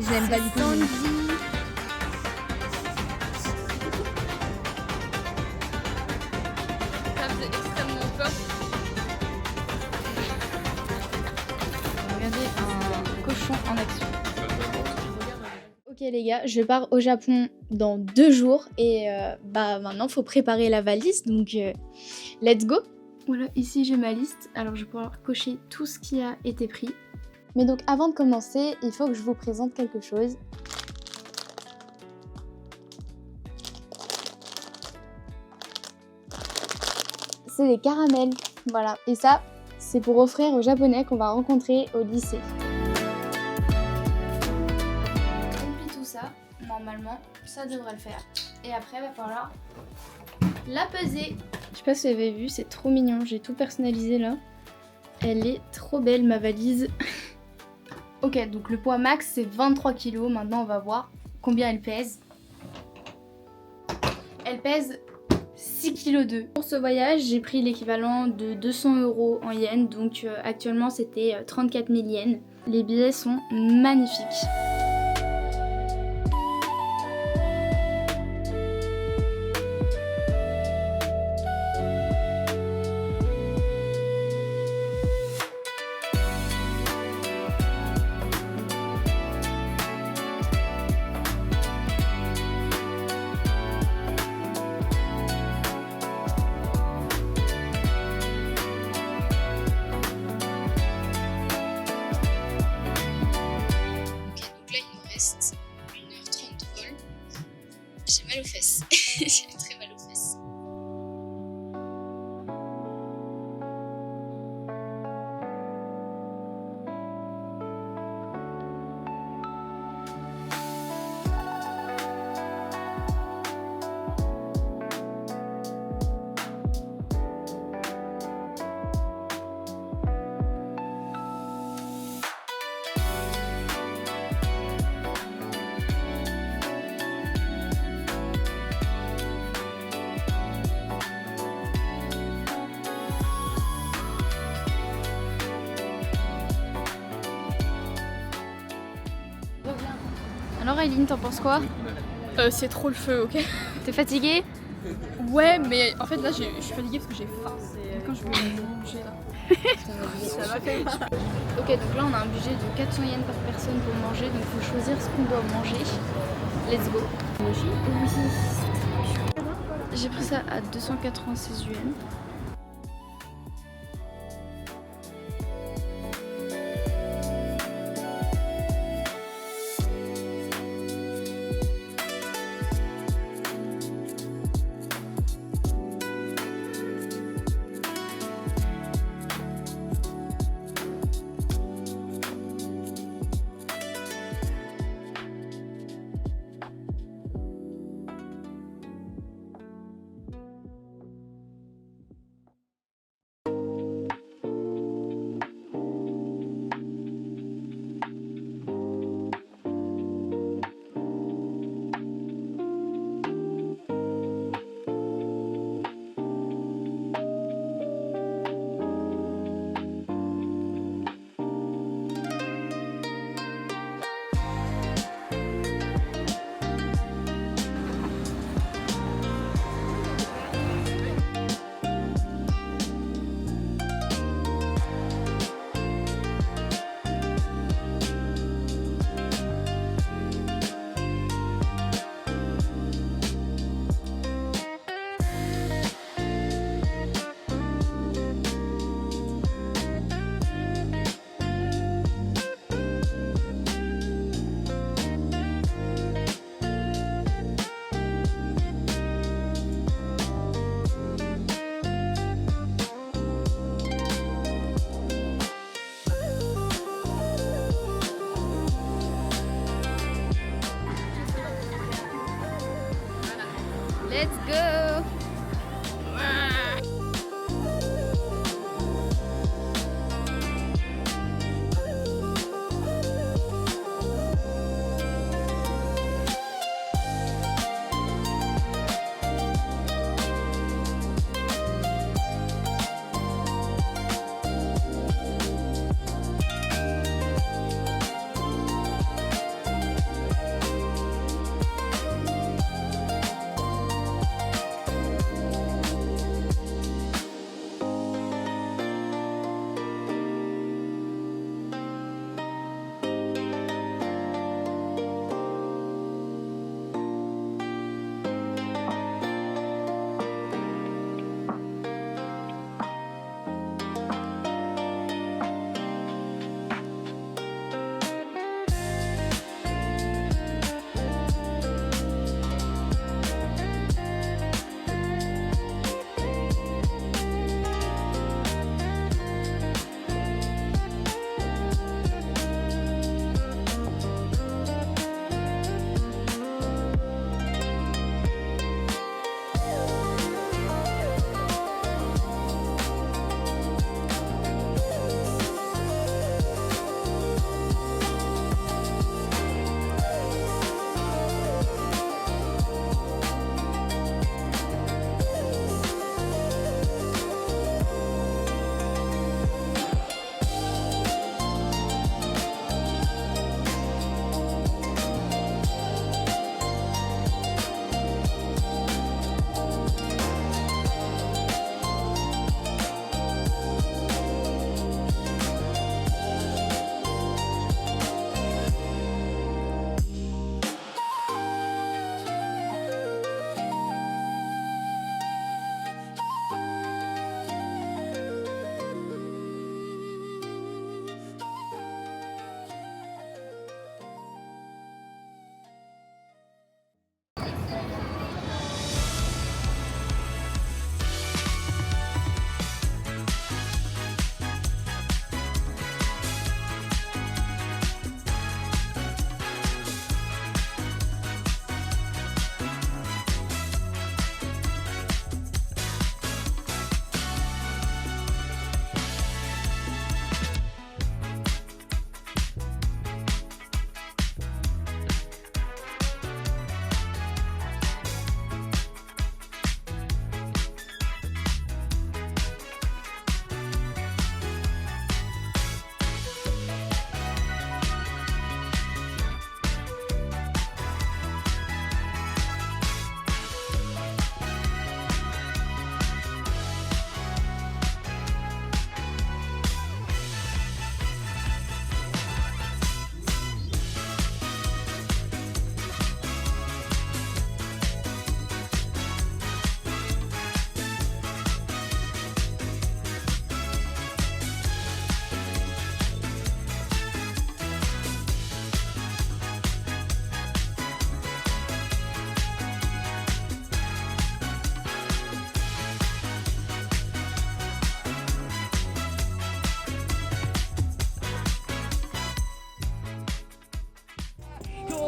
Je l'aime pas du tout. Sandy. Ça faisait extrêmement peur. Regardez un cochon en action. Ok les gars, je pars au Japon dans 2 jours et maintenant faut préparer la valise, donc let's go. Voilà, ici j'ai ma liste, alors je vais pouvoir cocher tout ce qui a été pris. Mais donc avant de commencer, il faut que je vous présente quelque chose. C'est des caramels, voilà. Et ça, c'est pour offrir aux Japonais qu'on va rencontrer au lycée. On plie tout ça, normalement, ça devrait le faire. Et après, il va falloir la peser. Je sais pas si vous avez vu, c'est trop mignon, j'ai tout personnalisé là. Elle est trop belle ma valise. Ok, donc le poids max c'est 23 kg, maintenant on va voir combien elle pèse. Elle pèse 6,2 kg. Pour ce voyage, j'ai pris l'équivalent de 200 € en yens, donc actuellement c'était 34 000 yens. Les billets sont magnifiques. Reste 1h30 de vol. J'ai mal aux fesses. J'ai très mal aux fesses. Alors Aileen, t'en penses quoi? C'est trop le feu, ok? T'es fatiguée? Ouais, mais en fait là je suis fatiguée parce que j'ai faim. Quand je veux manger là. Ça m'a fait mal. Ok, donc là on a un budget de 400 yens par personne pour manger, donc il faut choisir ce qu'on doit manger. Let's go. Oui. J'ai pris ça à 296 yens. Let's go!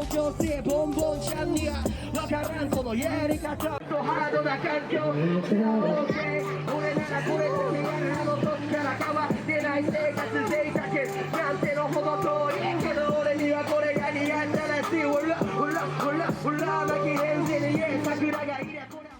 強性ボンボンちゃんにはわからんこのやり方とハードな環境 OK 俺ならこれだけやるあの時から変わってない生活贅沢なんてのほど遠いけど俺にはこれが似合ったらしいほらほらほらほら巻き返せる家桜がいりゃこら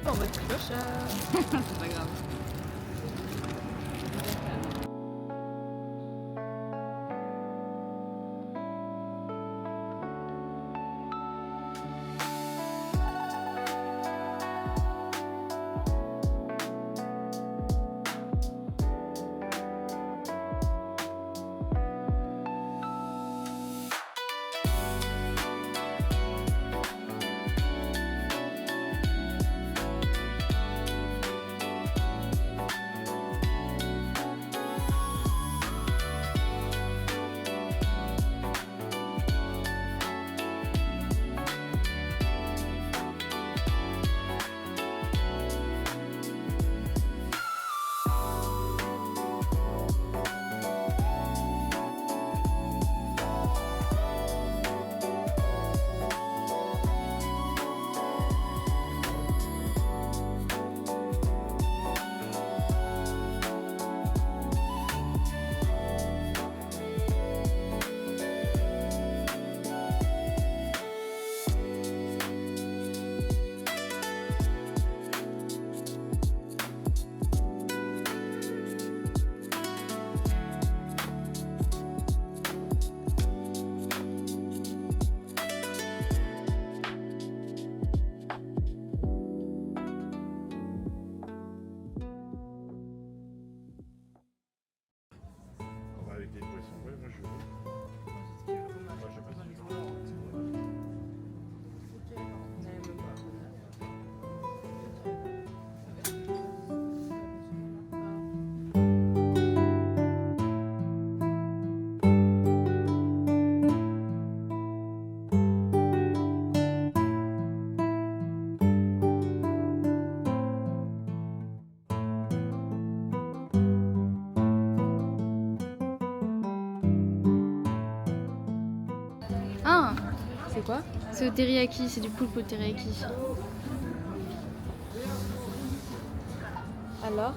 En mode clochard. C'est pas grave. Ah, c'est quoi? C'est au teriyaki, c'est du poulpe au teriyaki. Alors?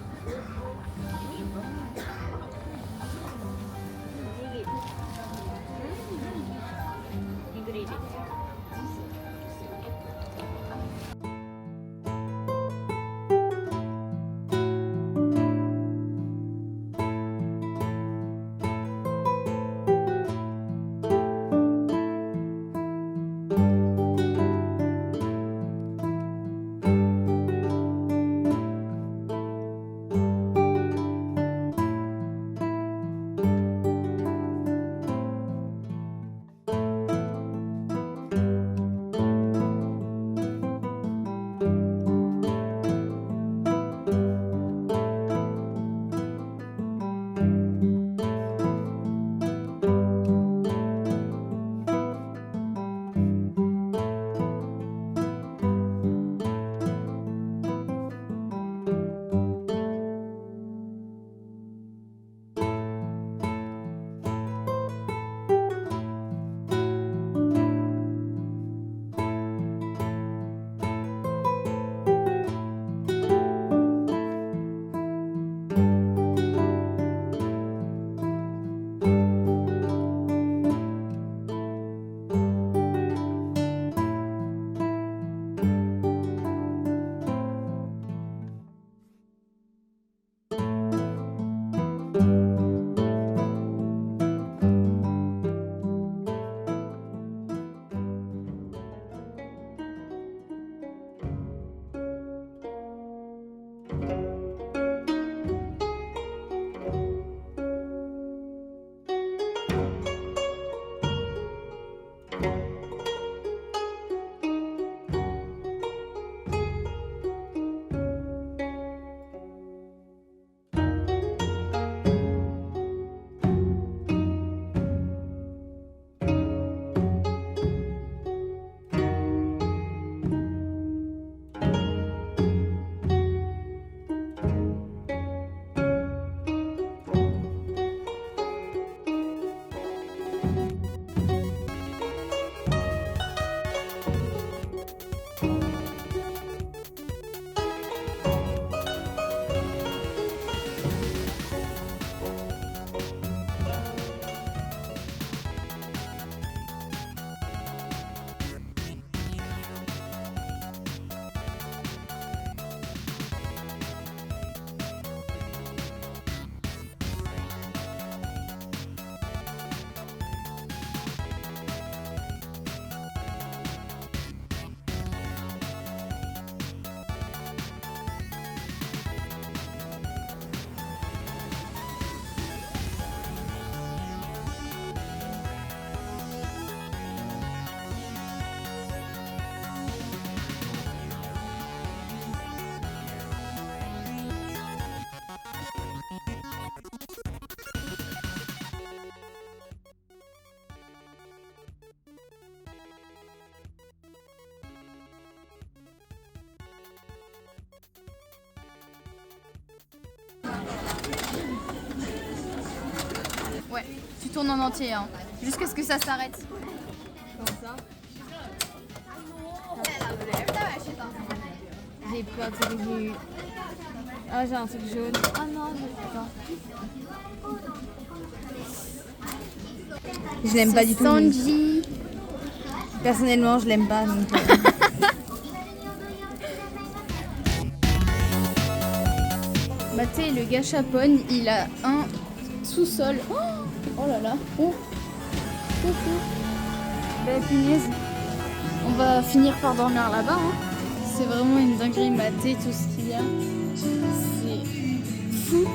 Ouais, tu tournes en entier, hein. Jusqu'à ce que ça s'arrête. Comme ça. J'ai plein de trucs. Ah, j'ai un truc jaune. Ah non, je l'aime pas du tout. Sanji. Personnellement, je l'aime pas. Donc, Bah tu sais, le gâchapon, il a un sous-sol. Oh là là. Oh. Coucou. Bah punaise. On va finir par dormir là-bas. Hein. C'est vraiment une dinguerie, mater tout ce qu'il y a. C'est fou.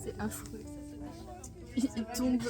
C'est affreux. Il tombe.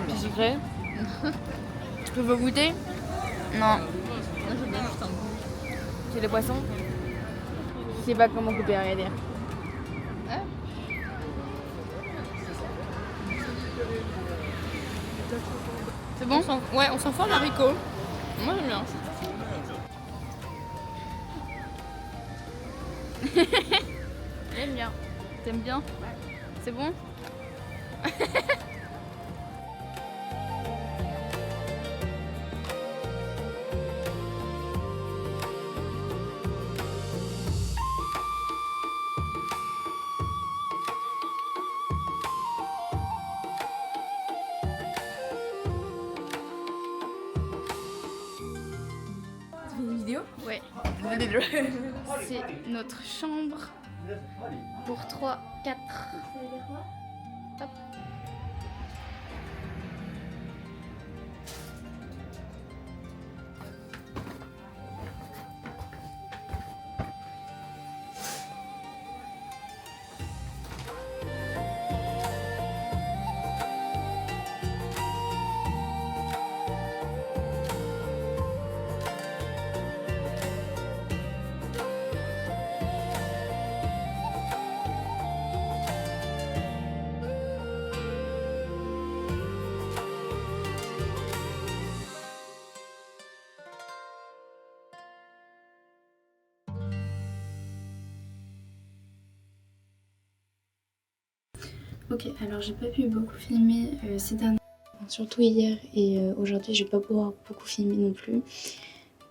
c'est sucré. Tu peux vous goûter? Non. Moi j'aime bien juste un goût. C'est le poisson. Je sais pas comment couper, regardez. C'est bon? Ouais, on s'en fout l'haricot. Moi j'aime bien. J'aime bien. T'aimes bien? C'est bon? Une vidéo? Ouais. C'est notre chambre pour 3, 4. Hop. Ok, alors j'ai pas pu beaucoup filmer ces derniers jours, surtout hier et aujourd'hui je vais pas pouvoir beaucoup filmer non plus.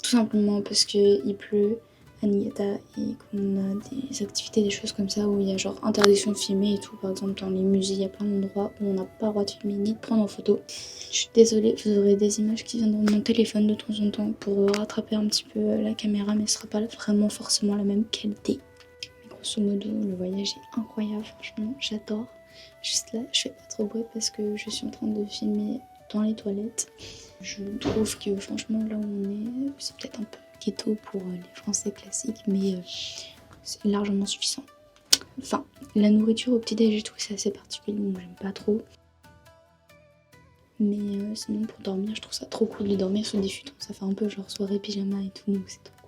Tout simplement parce qu'il pleut à Niigata et qu'on a des activités, des choses comme ça où il y a genre interdiction de filmer et tout. Par exemple dans les musées, il y a plein d'endroits où on n'a pas le droit de filmer ni de prendre en photo. Je suis désolée, vous aurez des images qui viendront de mon téléphone de temps en temps pour rattraper un petit peu la caméra, mais ce sera pas vraiment forcément la même qualité. Mais grosso modo, le voyage est incroyable, franchement, j'adore. Juste là, je fais pas trop bruit parce que je suis en train de filmer dans les toilettes. Je trouve que franchement là où on est, c'est peut-être un peu ghetto pour les Français classiques, mais c'est largement suffisant. Enfin, la nourriture au petit-déj et tout, c'est assez particulier, donc j'aime pas trop. Mais sinon pour dormir, je trouve ça trop cool de dormir sur des futons. Ça fait un peu genre soirée pyjama et tout, donc c'est trop cool.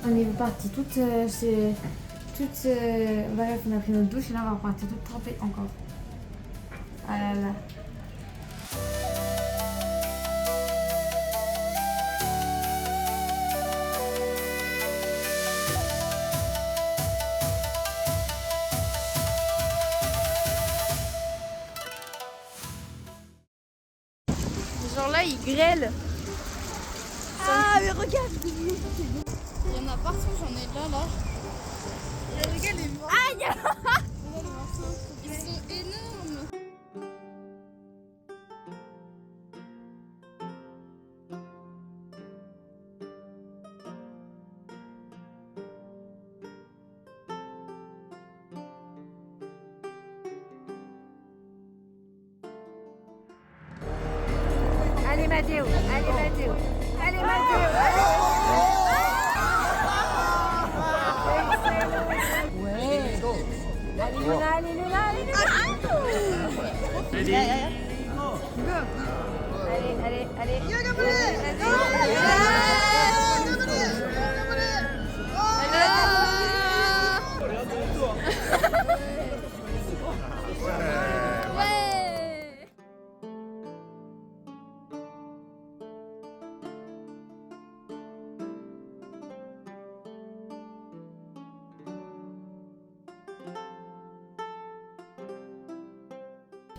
On est parti toutes, bref, on a pris notre douche et là on va repartir toutes trempées encore. Ah là là. Genre là, il grêle. Ah, mais regarde! Il y en a partout, j'en ai là. Et regarde les morceaux. Aïe! Regarde les morceaux. Ils sont énormes! Allez Mathéo, allez Mathéo, allez Mathéo, allez. Allez Luna, allez Luna, allez Luna. Allez, allez, allez.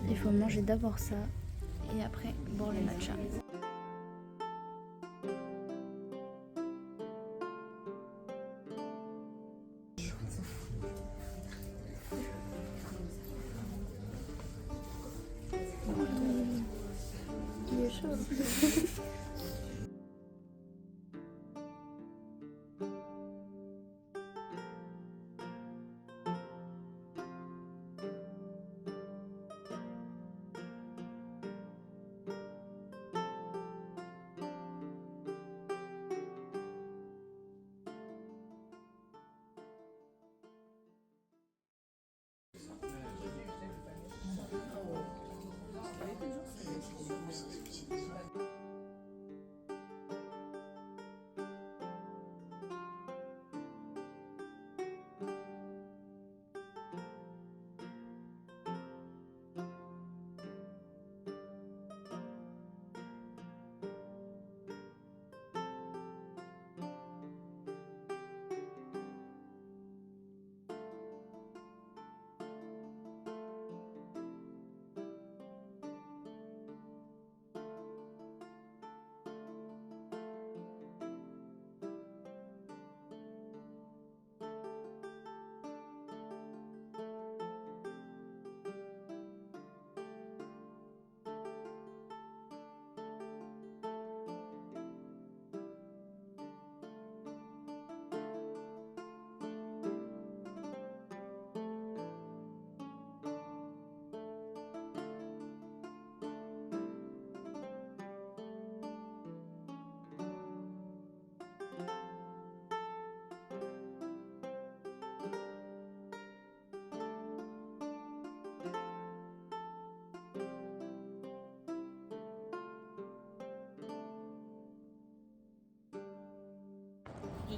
Il faut manger d'abord ça et après boire le matcha. Il est chaud.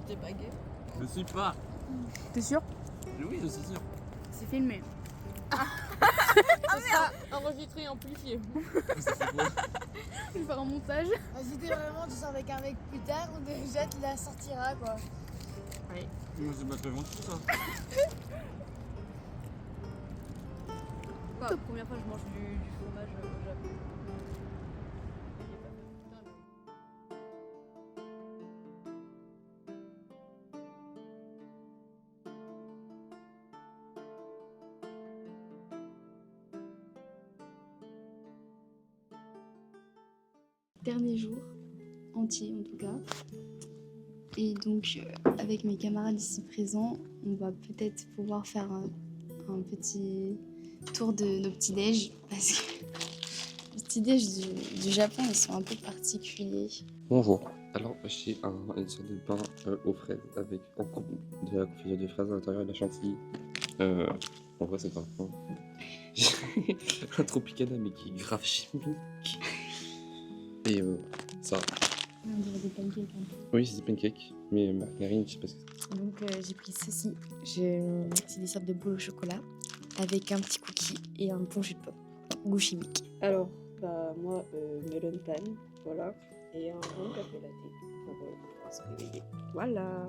t'es pas gay. Je suis pas. T'es sûr? Oui, je suis sûr. C'est filmé. Enregistré, amplifié. Je vais faire un montage. Si t'es vraiment, tu sors avec un mec plus tard, on déjà te la sortira quoi. Moi, c'est pas très bon tout ça. Quoi, la première fois je mange du fromage au Japon. Dernier jour, entier en tout cas. Et donc avec mes camarades ici présents, on va peut-être pouvoir faire un petit tour de nos petits-déj parce que les petits-déj du Japon ils sont un peu particuliers. Bonjour. Alors, j'ai une sorte de pain aux fraises avec de la confiture de fraises à l'intérieur et de la chantilly. En vrai, c'est pas un pain. J'ai un tropicana, mais qui est grave chimique. Et ça. On dirait des pancakes un peu. Oui, c'est des pancakes, mais margarine, je sais pas ce que c'est. Donc j'ai pris ceci. C'est des sortes de boules au chocolat avec un petit cookie et un bon jus de pomme. Goût chimique. Alors, bah moi, melon pan, voilà, et un bon café latte pour se réveiller. Voilà.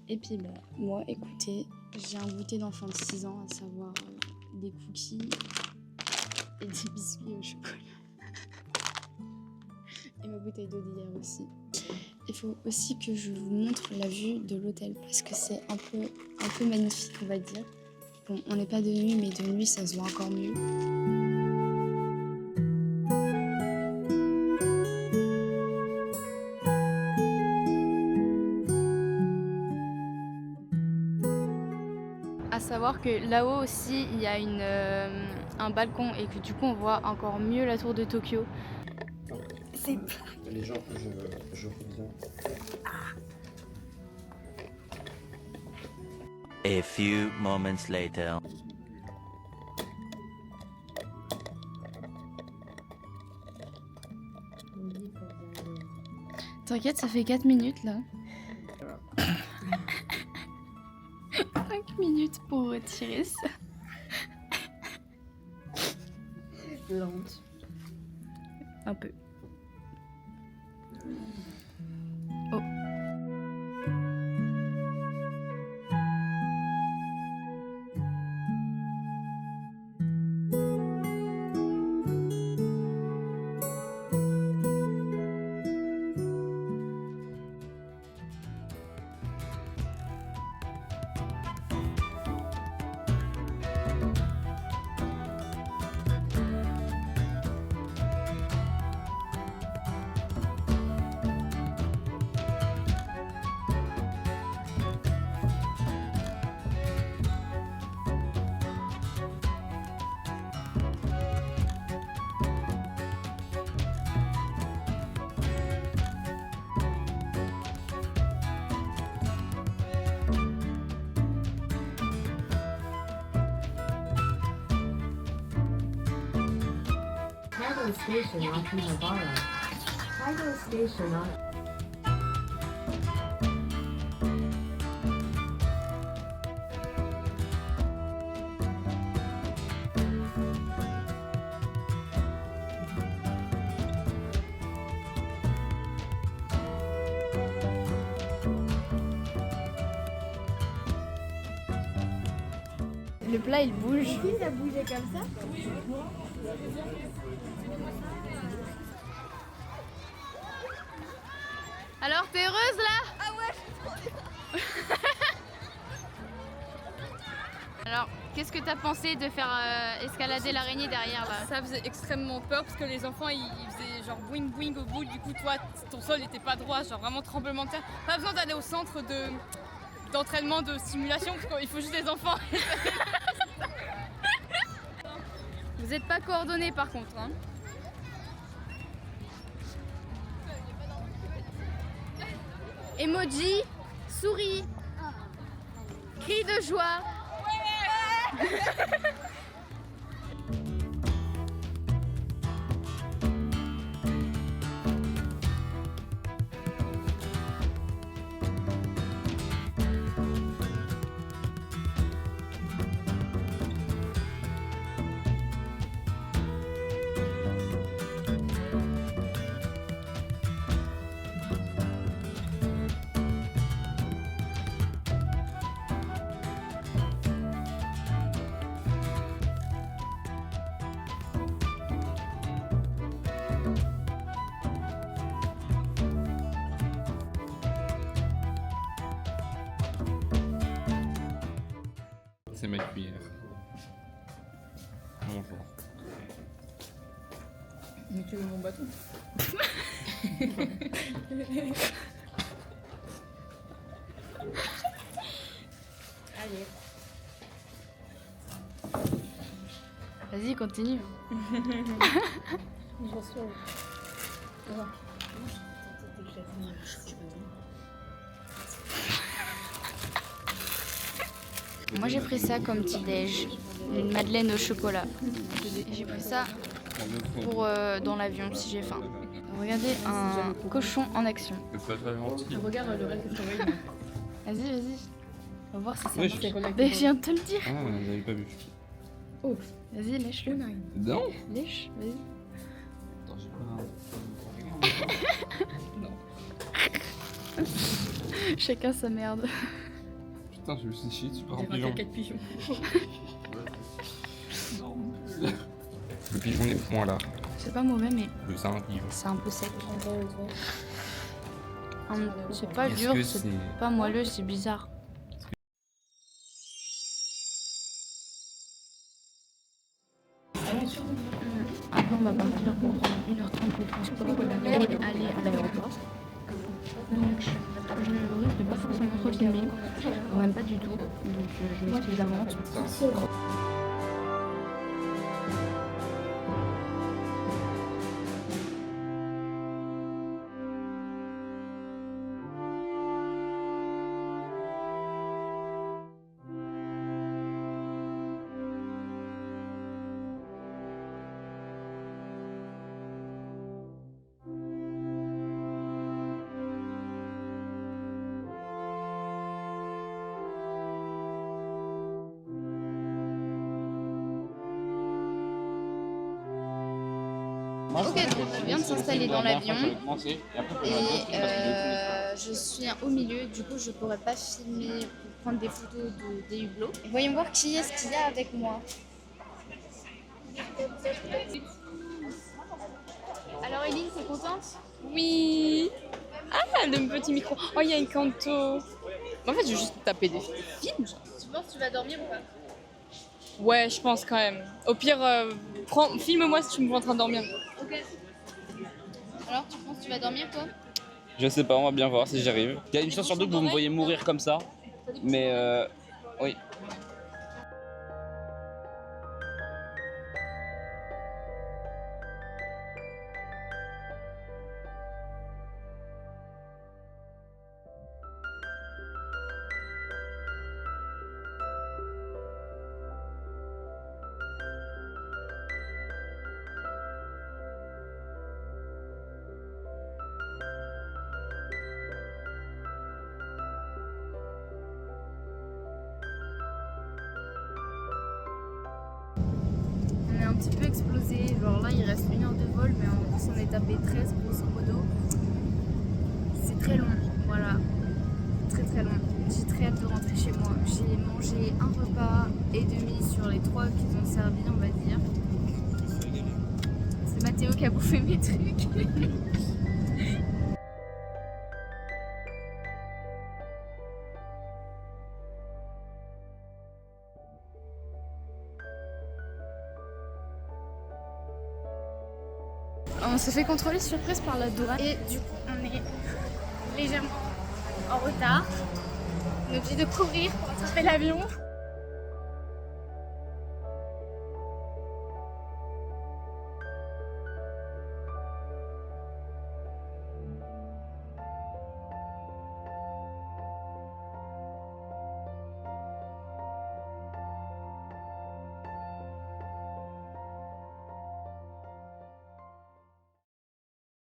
Et puis bah, moi, écoutez, j'ai un goûter d'enfant de 6 ans, à savoir des cookies et des biscuits au chocolat. Et ma bouteille d'eau d'hier aussi. Il faut aussi que je vous montre la vue de l'hôtel parce que c'est un peu magnifique, on va dire. Bon, on n'est pas de nuit, mais de nuit, ça se voit encore mieux. À savoir que là-haut aussi, il y a un balcon et que du coup, on voit encore mieux la tour de Tokyo. Les gens, je reviens. A few moments later. T'inquiète, ça fait 4 minutes là. 5 minutes pour retirer ça. Lente. Un peu. Kaido Station Akihabara. Kaido Station on Le plat il bouge. Si ça bougeait comme ça. Alors, t'es heureuse là? Ah ouais, je suis trop bien. Alors, qu'est-ce que t'as pensé de faire escalader l'araignée derrière là? Ça faisait extrêmement peur parce que les enfants ils faisaient genre boing boing au bout, du coup toi ton sol n'était pas droit, genre vraiment tremblement de terre. Pas besoin d'aller au centre d'entraînement de simulation parce qu'il faut juste des enfants. Vous êtes pas coordonnés par contre, hein? Emoji, souris, cri de joie. c'est ma cuillère. Bonjour. Mais tu veux mon bâton? Allez. Vas-y, continue. J'en suis. Moi j'ai pris ça comme petit déj, une madeleine au chocolat. J'ai pris ça pour dans l'avion si j'ai faim. Regardez un cochon en action. Regarde le reste que je t'envoie. Vas-y, vas-y. On va voir si ça Oui, marche. Mais je viens de te le dire. Ah, j'avais pas vu. Oh. Vas-y, lèche-le. Non. Lèche, vas-y. Attends, j'ai pas... Chacun sa merde. Putain, je me suis chié, tu pars en J'ai pigeon. 4 pigeons. Le pigeon est moins là. C'est pas mauvais, mais C'est un pigeon. c'est un peu sec. C'est pas Est-ce dur, que c'est c'est- pas moelleux, c'est bizarre. Après, on va partir pour 1h30 de transport pour aller à l'aéroport. Donc, je risque de pas forcément trop filmer, même pas du tout. Donc, je m'excuse d'avance. Ok, donc on vient de s'installer dans l'avion et je suis au milieu, du coup je pourrais pas filmer pour prendre des photos des hublots. Voyons voir qui est-ce qu'il y a avec moi. Alors Eline, t'es contente? Oui. Ah, le petit micro. Oh, il y a une canto. En fait, je vais juste taper des films. Tu penses que tu vas dormir ou pas? Ouais, je pense quand même. Au pire, filme-moi si tu me vois en train de dormir. Ok. Alors, tu penses que tu vas dormir toi? Je sais pas, on va bien voir si j'arrive. Il y a une chance sur deux que vous me voyez mourir comme ça. Mais oui. On est un petit peu explosé, genre là il reste 1 heure de vol mais en plus on est tapé 13 grosso modo. C'est très long, voilà, très très long. J'ai très hâte de rentrer chez moi. J'ai mangé un repas et demi sur les 3 qu'ils ont servi on va dire. C'est Mathéo qui a bouffé mes trucs. On s'est fait contrôler surprise par la douane et du coup on est légèrement en retard. On est obligé de courir pour attraper l'avion.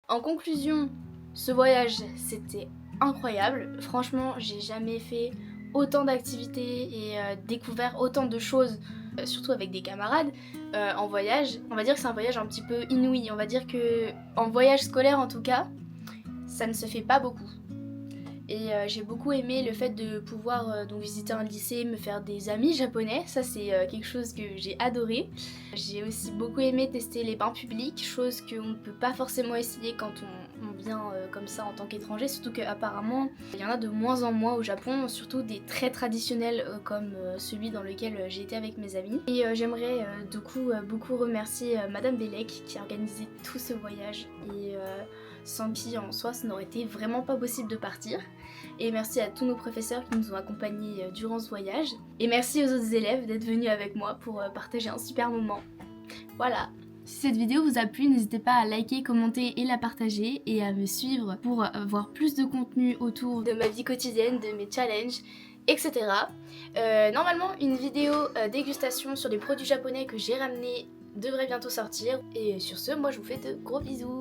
En conclusion, ce voyage c'était incroyable. Franchement, j'ai jamais fait autant d'activités et découvert autant de choses, surtout avec des camarades en voyage. On va dire que c'est un voyage un petit peu inouï. On va dire que en voyage scolaire en tout cas, ça ne se fait pas beaucoup. Et j'ai beaucoup aimé le fait de pouvoir donc visiter un lycée, me faire des amis japonais. Ça c'est quelque chose que j'ai adoré. J'ai aussi beaucoup aimé tester les bains publics, chose qu'on ne peut pas forcément essayer quand on bien comme ça en tant qu'étranger, surtout qu'apparemment il y en a de moins en moins au Japon, surtout des très traditionnels comme celui dans lequel j'ai été avec mes amis. Et j'aimerais du coup beaucoup remercier Madame Bellec qui a organisé tout ce voyage et sans qui en soi ça n'aurait été vraiment pas possible de partir. Et merci à tous nos professeurs qui nous ont accompagnés durant ce voyage. Et merci aux autres élèves d'être venus avec moi pour partager un super moment. Voilà. Si cette vidéo vous a plu, n'hésitez pas à liker, commenter et la partager et à me suivre pour voir plus de contenu autour de ma vie quotidienne, de mes challenges, etc. Normalement, une vidéo dégustation sur des produits japonais que j'ai ramenés devrait bientôt sortir. Et sur ce, moi je vous fais de gros bisous.